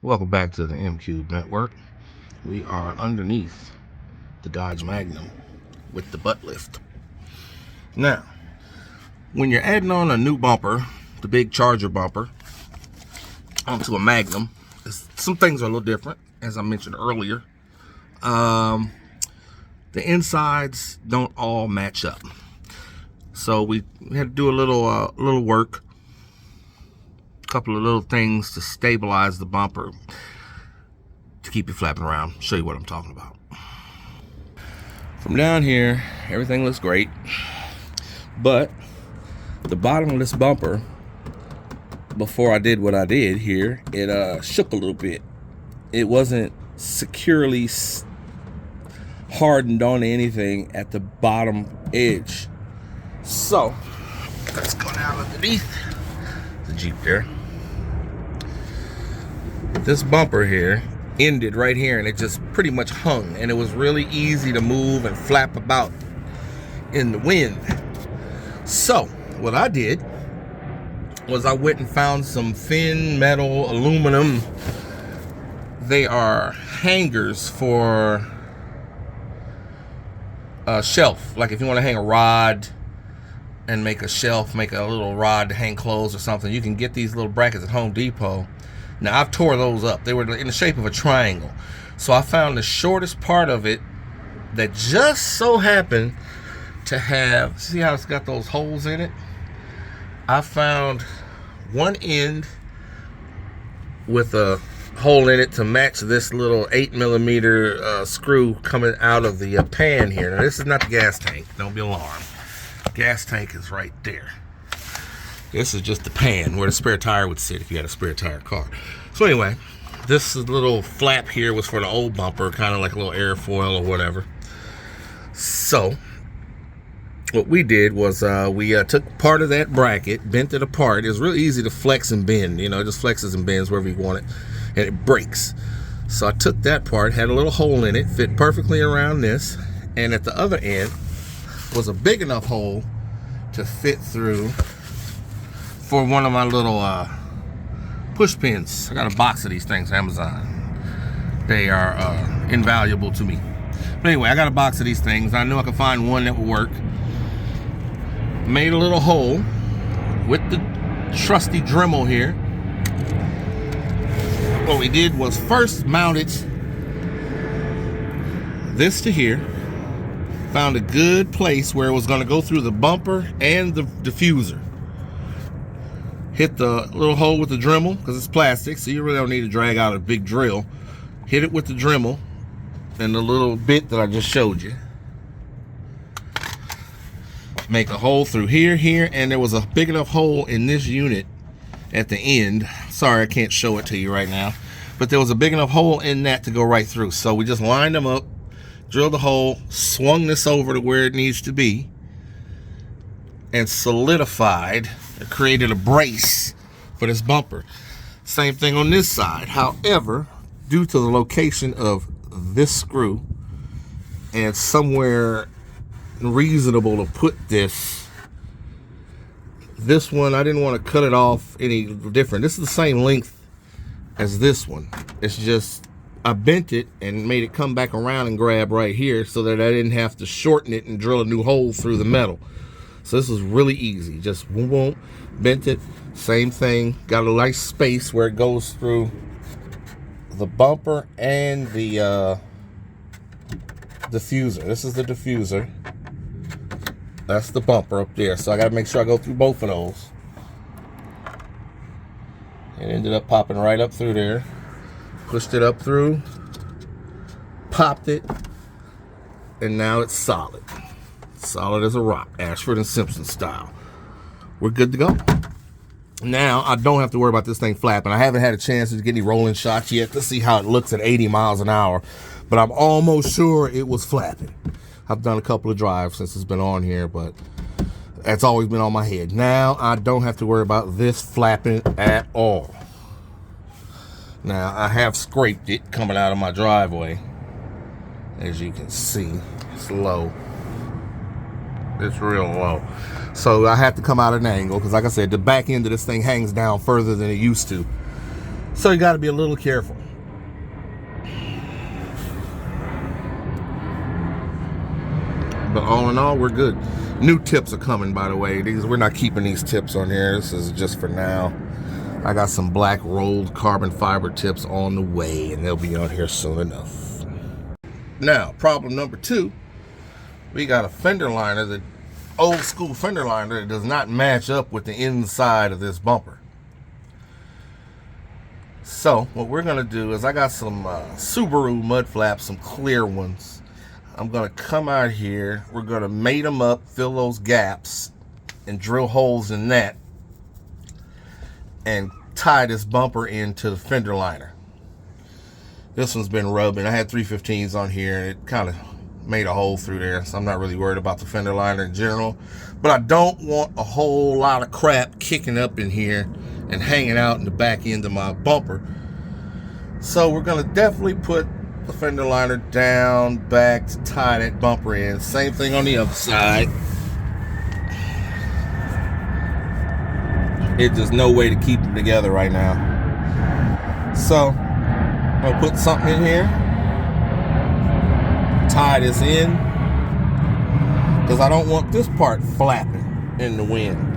Welcome back to the M-Cube Network. We are underneath the Dodge Magnum with the butt lift. Now, when you're adding on a new bumper, the big Charger bumper, onto a Magnum, some things are a little different, as I mentioned earlier. The insides don't all match up. So we had to do a little work, a couple of little things to stabilize the bumper to keep it flapping around. Show you what I'm talking about. From down here, everything looks great, but the bottom of this bumper, before I did what I did here, it shook a little bit. It wasn't securely hardened on anything at the bottom edge. So let's go down underneath the Jeep there. This bumper here ended right here, and it just pretty much hung, and it was really easy to move and flap about in the wind. So what I did was I went and found some thin metal aluminum. They are hangers for a shelf, like if you want to hang a rod and make a shelf, make a little rod to hang clothes or something, you can get these little brackets at Home Depot. Now I've tore those up. They were in the shape of a triangle, so I found the shortest part of it that just so happened to have, see how it's got those holes in it? I found one end with a hole in it to match this little 8mm screw coming out of the pan here. Now this is not the gas tank, don't be alarmed. Gas tank is right there. This is just the pan where the spare tire would sit if you had a spare tire car. So anyway, this little flap here was for the old bumper, kind of like a little airfoil or whatever. So what we did was we took part of that bracket, bent it apart. It was really easy to flex and bend. You know, it just flexes and bends wherever you want it, and it breaks. So I took that part, had a little hole in it, fit perfectly around this, and at the other end was a big enough hole to fit through for one of my little push pins. I got a box of these things, Amazon. They are invaluable to me. But anyway, I got a box of these things. I knew I could find one that would work. Made a little hole with the trusty Dremel here. What we did was first mounted this to here. Found a good place where it was going to go through the bumper and the diffuser. Hit the little hole with the Dremel, because it's plastic, so you really don't need to drag out a big drill. Hit it with the Dremel and the little bit that I just showed you. Make a hole through here, and there was a big enough hole in this unit at the end. Sorry, I can't show it to you right now, but there was a big enough hole in that to go right through. So we just lined them up, drilled the hole, swung this over to where it needs to be, and solidified, created a brace for this bumper. Same thing on this side. However, due to the location of this screw and somewhere reasonable to put this one, I didn't want to cut it off any different. This is the same length as this one. It's just I bent it and made it come back around and grab right here so that I didn't have to shorten it and drill a new hole through the metal. So this was really easy. Just boom, boom, bent it. Same thing. Got a nice space where it goes through the bumper and the diffuser. This is the diffuser. That's the bumper up there. So I got to make sure I go through both of those. It ended up popping right up through there. Pushed it up through. Popped it. And now it's solid. Solid as a rock, Ashford and Simpson style. We're good to go. Now I don't have to worry about this thing flapping. I haven't had a chance to get any rolling shots yet to see how it looks at 80 miles an hour, but I'm almost sure it was flapping. I've done a couple of drives since it's been on here, but that's always been on my head. Now I don't have to worry about this flapping at all. Now I have scraped it coming out of my driveway. As you can see, it's low. It's real low. So I have to come out at an angle because, like I said, the back end of this thing hangs down further than it used to. So you got to be a little careful. But all in all, we're good. New tips are coming, by the way. We're not keeping these tips on here. This is just for now. I got some black rolled carbon fiber tips on the way, and they'll be on here soon enough. Now, problem number 2. We got a fender liner, the old school fender liner, that does not match up with the inside of this bumper. So what we're gonna do is, I got some Subaru mud flaps, some clear ones. I'm gonna come out here, we're gonna mate them up, fill those gaps, and drill holes in that, and tie this bumper into the fender liner. This one's been rubbing. I had 315s on here, and it kind of made a hole through there, so I'm not really worried about the fender liner in general. But I don't want a whole lot of crap kicking up in here and hanging out in the back end of my bumper. So we're gonna definitely put the fender liner down back to tie that bumper in. Same thing on the other side. It's just no way to keep them together right now. So I'm gonna put something in here, tie this in, because I don't want this part flapping in the wind.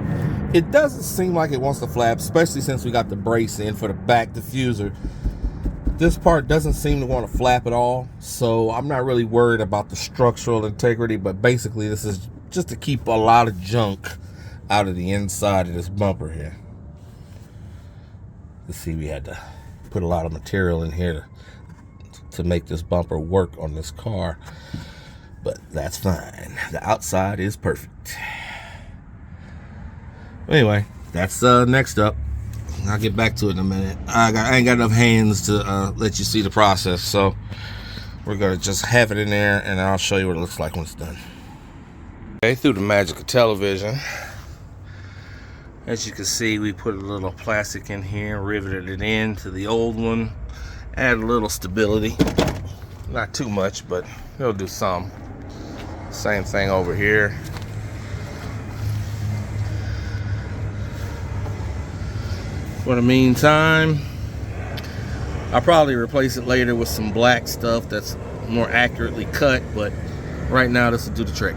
It doesn't seem like it wants to flap, especially since we got the brace in for the back diffuser. This part doesn't seem to want to flap at all, so I'm not really worried about the structural integrity, but basically this is just to keep a lot of junk out of the inside of this bumper here. You see, we had to put a lot of material in here to make this bumper work on this car, but that's fine. The outside is perfect. Anyway, that's next up. I'll get back to it in a minute. I ain't got enough hands to let you see the process, so we're gonna just have it in there, and I'll show you what it looks like when it's done. Okay, through the magic of television, as you can see, we put a little plastic in here, riveted it into the old one, add a little stability, not too much, but it'll do some. Same thing over here. For the meantime, I'll probably replace it later with some black stuff that's more accurately cut, but right now this will do the trick.